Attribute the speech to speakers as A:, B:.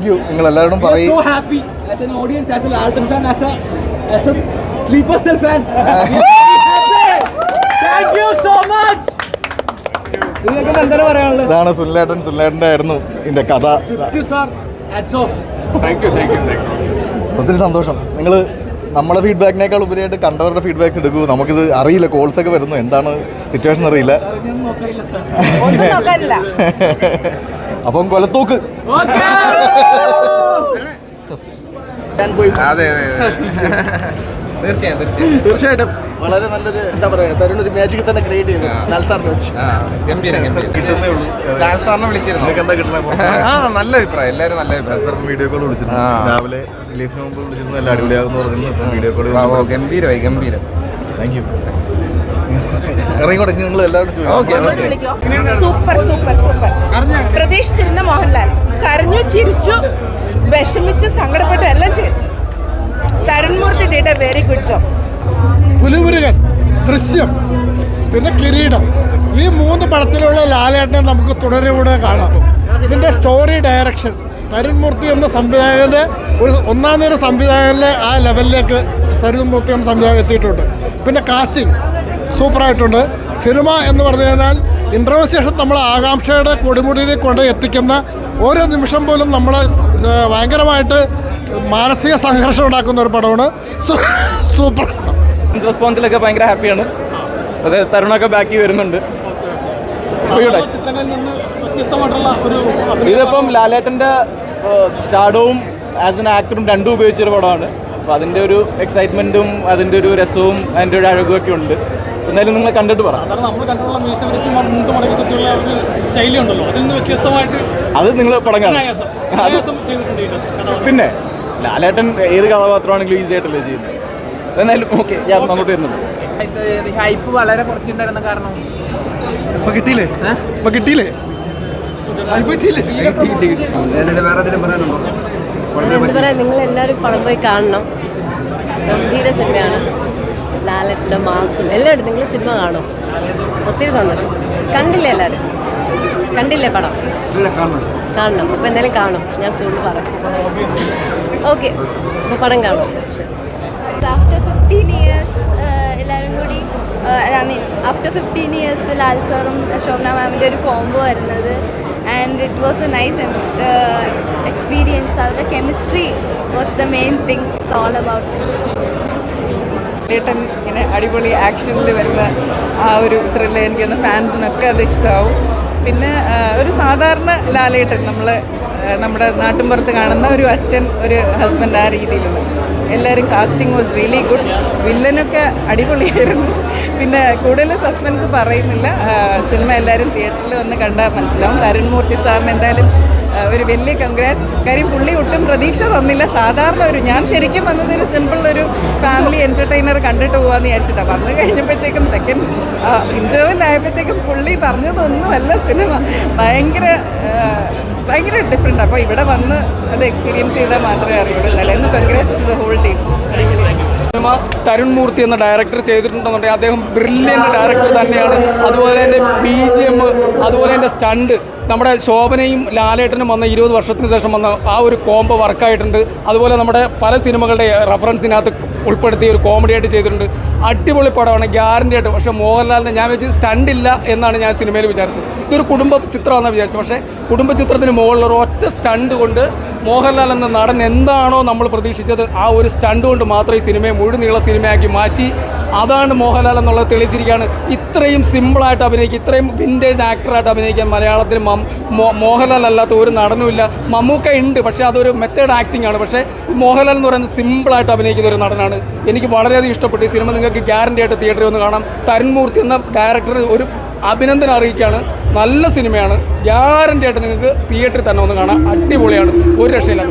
A: Thank you. നിങ്ങൾ എല്ലാവരോടും പറയും.
B: So happy as an audience, as a Lalatan fan, as a sleeper cell fans. Thank you so much.
A: ഇതാണ് സുനിലേട്ടൻ്റെ ആയിരുന്നു ഇതിൻ്റെ കഥ. ഒത്തിരി സന്തോഷം. നിങ്ങൾ നമ്മുടെ ഫീഡ്ബാക്കിനേക്കാൾ ഉപരിയായിട്ട് കണ്ടവരുടെ ഫീഡ്ബാക്സ് എടുക്കൂ. നമുക്കിത് അറിയില്ല, കോൾസ് ഒക്കെ വരുന്നു, എന്താണ് സിറ്റുവേഷൻ അറിയില്ല. അപ്പം കൊലത്തൂക്ക്. തീർച്ചയായിട്ടും വളരെ നല്ലൊരു എന്താ പറയുക, തരുൺ ഒരു മാജിക് തന്നെ ക്രിയേറ്റ് ചെയ്തു. ലാൽ സാറിനെ വെച്ച്
C: ലാൽ സാറിനെ വിളിച്ചിരുന്നു.
A: എന്താ കിട്ടുന്നത്?
C: നല്ല അഭിപ്രായം, എല്ലാവരും നല്ല അഭിപ്രായം.
A: സാർക്ക് വീഡിയോ കോൾ വിളിച്ചിരുന്നു, രാവിലെ റിലീസിന് മുമ്പ് വിളിച്ചിരുന്നു. എല്ലാം അടിപൊളിയാകുന്നു പറഞ്ഞു. ഇപ്പം വീഡിയോ കോൾ
C: ഗംഭീരം.
A: Thank you. ഇറങ്ങിക്കോട്ടെ, നിങ്ങൾ എല്ലാവരും
D: സൂപ്പർ സൂപ്പർ സൂപ്പർ. പ്രതീക്ഷിച്ചിരുന്ന മോഹൻലാൽ കരഞ്ഞു, ചിരിച്ചു, വിഷമിച്ചു, സങ്കടപ്പെട്ടു, എല്ലാം ചെയ്തു. Tarun Moorthy did a very good job.
E: Pulimurugan, Drishyam, പിന്നെ കിരീടം, ഈ 3 പടത്തിലുള്ള ലാലേട്ടനെ നമുക്ക് തുടരെ കാണാം. ഇതിൻ്റെ സ്റ്റോറി ഡയറക്ഷൻ തരുൺ മൂർത്തി എന്ന സംവിധായകൻ്റെ ഒരു ഒന്നാം നിര സംവിധായകൻ്റെ ആ ലെവലിലേക്ക് തരുൺ മൂർത്തി എന്ന സംവിധായകൻ എത്തിയിട്ടുണ്ട്. പിന്നെ കാസ്റ്റിംഗ് സൂപ്പറായിട്ടുണ്ട്. സിനിമ എന്ന് പറഞ്ഞു കഴിഞ്ഞാൽ ഇൻ്റർവ്യൂ ശേഷം നമ്മളെ ആകാംക്ഷയുടെ കൊടുമുടിയിലേക്ക് കൊണ്ട് എത്തിക്കുന്ന ഓരോ നിമിഷം പോലും നമ്മളെ ഭയങ്കരമായിട്ട് മാനസിക സംഘർഷം ഉണ്ടാക്കുന്ന ഒരു പടമാണ്. സൂപ്പർ.
F: റെസ്പോൺസിലൊക്കെ ഭയങ്കര ഹാപ്പിയാണ്. അതെ, തരുണൊക്കെ ബാക്കി വരുന്നുണ്ട്. ഇതിപ്പം ലാലേട്ടൻ്റെ സ്റ്റാർഡവും ആസ് എൻ ആക്ടറും രണ്ടും ഉപയോഗിച്ചൊരു പടമാണ്. അപ്പോൾ അതിൻ്റെ ഒരു എക്സൈറ്റ്മെൻറ്റും അതിൻ്റെ ഒരു രസവും അതിൻ്റെ ഒരു അഴകുമൊക്കെ ഉണ്ട്. എന്തായാലും നിങ്ങൾ കണ്ടിട്ട് പറ. അത് നിങ്ങൾ പടം കാണാം. പിന്നെ ലാലേട്ടൻ ഏത് കഥാപാത്രമാണെങ്കിലും ഈസി ആയിട്ടല്ലേ ചെയ്യുന്നത്. എന്നാലും ഓക്കെ, ഞാൻ അങ്ങോട്ട് വരുന്നുണ്ട്.
G: ഹൈപ്പ് വളരെ കുറച്ചുണ്ടായിരുന്ന കാരണം
E: കിട്ടിയില്ലേ?
H: എന്താ പറയാ, നിങ്ങൾ എല്ലാവരും പടം പോയി കാണണം. ഗംഭീര സിനിമയാണ്. ലാലേട്ടൻ്റെ മാസും എല്ലാവരും നിങ്ങൾ സിനിമ കാണും. ഒത്തിരി സന്തോഷം. കണ്ടില്ലേ എല്ലാവരും? കണ്ടില്ലേ പടം? കാണണം. അപ്പോൾ എന്തായാലും കാണും. ഞാൻ കൂടുതൽ പറയാം. ഓക്കെ, അപ്പോൾ പടം കാണും.
I: ആഫ്റ്റർ 15 ഇയേഴ്സ് എല്ലാവരും കൂടി ആഫ്റ്റർ 15 ഇയേഴ്സ് ലാൽ സാറും ശോഭന മാമിൻ്റെ ഒരു കോംബോ വരുന്നത്. And it was a nice experience. അവരുടെ chemistry was the main thing. It's all about
D: Lalettan ഇങ്ങനെ അടിപൊളി ആക്ഷനിൽ വരുന്ന ആ ഒരു ത്രില്ല് എനിക്കൊന്ന് ഫാൻസിനൊക്കെ അത് ഇഷ്ടമാവും. പിന്നെ ഒരു സാധാരണ ലാലേട്ടൻ, നമ്മുടെ നാട്ടിൻപുറത്ത് കാണുന്ന ഒരു അച്ഛൻ, ഒരു ഹസ്ബൻഡ്, ആ രീതിയിലുള്ള എല്ലാവരും കാസ്റ്റിംഗ് വാസ് റിയലി ഗുഡ്. വില്ലനൊക്കെ അടിപൊളിയായിരുന്നു. പിന്നെ കൂടുതൽ സസ്പെൻസ് പറയുന്നില്ല. സിനിമ എല്ലാവരും തിയേറ്ററിൽ വന്ന് കണ്ടാൽ മനസ്സിലാവും. തരുൺ മൂർത്തി സാറിന് എന്തായാലും ഒരു വലിയ കൺഗ്രാറ്റ്സ്. കാര്യം പുള്ളി ഒട്ടും പ്രതീക്ഷ തന്നില്ല. സാധാരണ ഞാൻ ശരിക്കും വന്നതൊരു സിമ്പിൾ ഒരു ഫാമിലി എൻ്റർടൈനർ കണ്ടിട്ട് പോകാമെന്ന് വിചാരിച്ചിട്ടാണ്. വന്നു കഴിഞ്ഞപ്പോഴത്തേക്കും സെക്കൻഡ് ഇൻ്റർവെൽ ആയപ്പോഴത്തേക്കും പുള്ളി പറഞ്ഞതൊന്നുമല്ല സിനിമ. ഭയങ്കര ഡിഫറെൻ്റ്. അപ്പോൾ ഇവിടെ വന്ന് അത് എക്സ്പീരിയൻസ് ചെയ്താൽ മാത്രമേ അറിയുള്ളൂ. എന്തായാലും congrats to the whole team.
F: Cinema Tarun Murthy എന്ന ഡയറക്ടർ ചെയ്തിട്ടുണ്ടെന്നുണ്ടെങ്കിൽ അദ്ദേഹം ബ്രില്യൻ്റ് ഡയറക്ടർ തന്നെയാണ്. അതുപോലെ തന്നെ BGM, അതുപോലെ തന്നെ സ്റ്റണ്ട്, നമ്മുടെ ശോഭനയും ലാലേട്ടനും വന്ന 20 വർഷത്തിന് ശേഷം വന്ന ആ ഒരു കോംബോ വർക്കായിട്ടുണ്ട്. അതുപോലെ നമ്മുടെ പല സിനിമകളുടെ റെഫറൻസിനകത്ത് ഉൾപ്പെടുത്തി ഒരു കോമഡി ആയിട്ട് ചെയ്തിട്ടുണ്ട്. അടിപൊളി പടമാണ്, ഗ്യാരണ്ടി ആയിട്ട്. പക്ഷേ മോഹൻലാലിനെ ഞാൻ വെച്ച് സ്റ്റണ്ടില്ല എന്നാണ് ഞാൻ സിനിമയിൽ വിചാരിച്ചത്. ഇതൊരു കുടുംബ ചിത്രമാണെന്ന് വിചാരിച്ചു. പക്ഷേ കുടുംബ ചിത്രത്തിന് മുകളിൽ ഒരു ഒറ്റ സ്റ്റണ്ട് കൊണ്ട് മോഹൻലാൽ എന്ന നടൻ എന്താണോ നമ്മൾ പ്രതീക്ഷിച്ചത് ആ ഒരു സ്റ്റണ്ട് കൊണ്ട് മാത്രം ഈ സിനിമയെ മുഴുനീള സിനിമയാക്കി മാറ്റി. അതാണ് മോഹൻലാൽ എന്നുള്ളത് തെളിയിച്ചിരിക്കുകയാണ്. ഇത്രയും സിമ്പിളായിട്ട് അഭിനയിക്കുക, ഇത്രയും വിൻറ്റേജ് ആക്ടറായിട്ട് അഭിനയിക്കാൻ മലയാളത്തിൽ മോഹൻലാൽ അല്ലാത്ത ഒരു നടനുമില്ല. മമ്മൂക്ക ഉണ്ട്, പക്ഷേ അതൊരു മെത്തേഡ് ആക്ടിംഗ് ആണ്. പക്ഷേ മോഹൻലാൽ എന്ന് പറയുന്നത് സിമ്പിളായിട്ട് അഭിനയിക്കുന്ന ഒരു നടനാണ്. എനിക്ക് വളരെയധികം ഇഷ്ടപ്പെട്ടു. ഈ സിനിമ നിങ്ങൾക്ക് ഗ്യാരണ്ടി ആയിട്ട് തിയേറ്ററിൽ വന്ന് കാണാം. തരുൺ മൂർത്തി എന്ന ഡയറക്ടർ ഒരു അഭിനന്ദനം അറിയിക്കുകയാണ്. നല്ല സിനിമയാണ്, ഗ്യാരണ്ടി ആയിട്ട് നിങ്ങൾക്ക് തിയേറ്ററിൽ തന്നെ ഒന്ന് കാണാം. അടിപൊളിയാണ്, ഒരു രക്ഷയില്ല.